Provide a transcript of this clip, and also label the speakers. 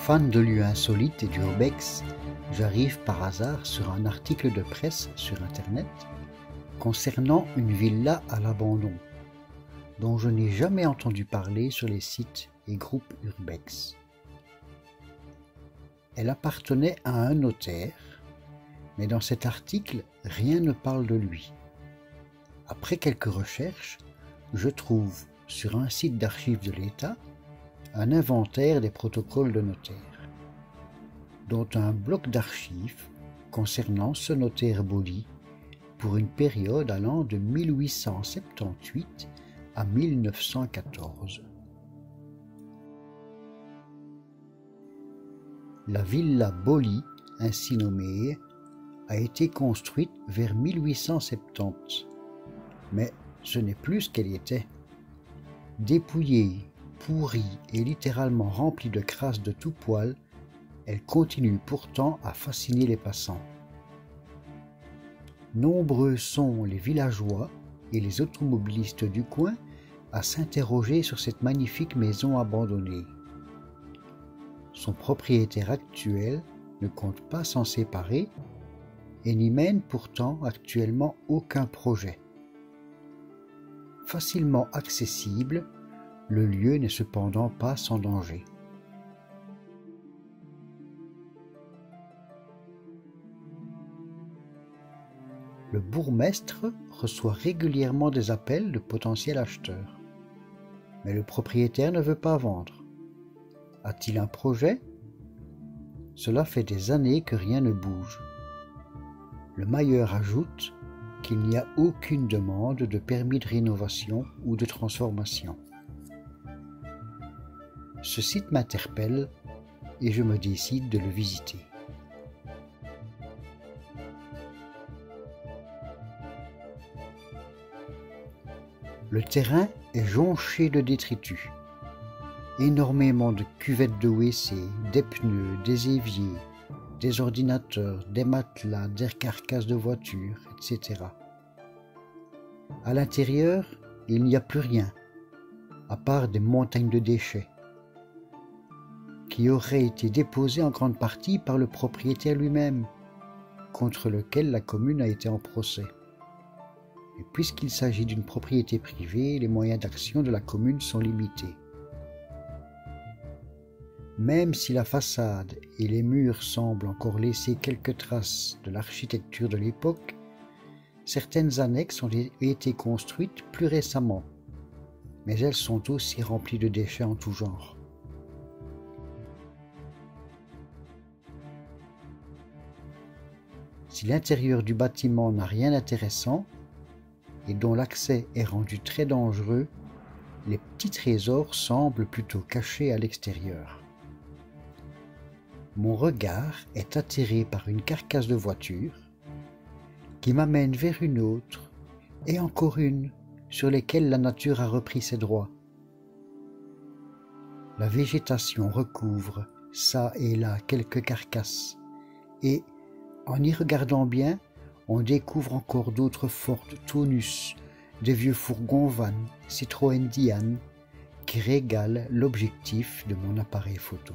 Speaker 1: Fan de lieux insolites et d'urbex, j'arrive par hasard sur un article de presse sur internet concernant une villa à l'abandon, dont je n'ai jamais entendu parler sur les sites et groupes urbex. Elle appartenait à un notaire, mais dans cet article, rien ne parle de lui. Après quelques recherches, je trouve sur un site d'archives de l'État un inventaire des protocoles de notaire, dont un bloc d'archives concernant ce notaire Boly pour une période allant de 1878 à 1914. La villa Boly, ainsi nommée, a été construite vers 1870, mais ce n'est plus ce qu'elle était. Dépouillée, pourrie et littéralement remplie de crasse de tout poil, elle continue pourtant à fasciner les passants. Nombreux sont les villageois et les automobilistes du coin à s'interroger sur cette magnifique maison abandonnée. Son propriétaire actuel ne compte pas s'en séparer et n'y mène pourtant actuellement aucun projet. Facilement accessible, le lieu n'est cependant pas sans danger. Le bourgmestre reçoit régulièrement des appels de potentiels acheteurs, mais le propriétaire ne veut pas vendre. A-t-il un projet? Cela fait des années que rien ne bouge. Le mailleur ajoute qu'il n'y a aucune demande de permis de rénovation ou de transformation. Ce site m'interpelle et je me décide de le visiter. Le terrain est jonché de détritus. Énormément de cuvettes de WC, des pneus, des éviers, des ordinateurs, des matelas, des carcasses de voitures, etc. À l'intérieur, il n'y a plus rien, à part des montagnes de déchets, qui auraient été déposés en grande partie par le propriétaire lui-même, contre lequel la commune a été en procès. Et puisqu'il s'agit d'une propriété privée, les moyens d'action de la commune sont limités. Même si la façade et les murs semblent encore laisser quelques traces de l'architecture de l'époque, certaines annexes ont été construites plus récemment, mais elles sont aussi remplies de déchets en tout genre. Si l'intérieur du bâtiment n'a rien d'intéressant et dont l'accès est rendu très dangereux, les petits trésors semblent plutôt cachés à l'extérieur. Mon regard est attiré par une carcasse de voiture qui m'amène vers une autre et encore une sur lesquelles la nature a repris ses droits. La végétation recouvre çà et là quelques carcasses et, en y regardant bien, on découvre encore d'autres Ford Taunus, des vieux fourgons Van, Citroën Diane, qui régalent l'objectif de mon appareil photo.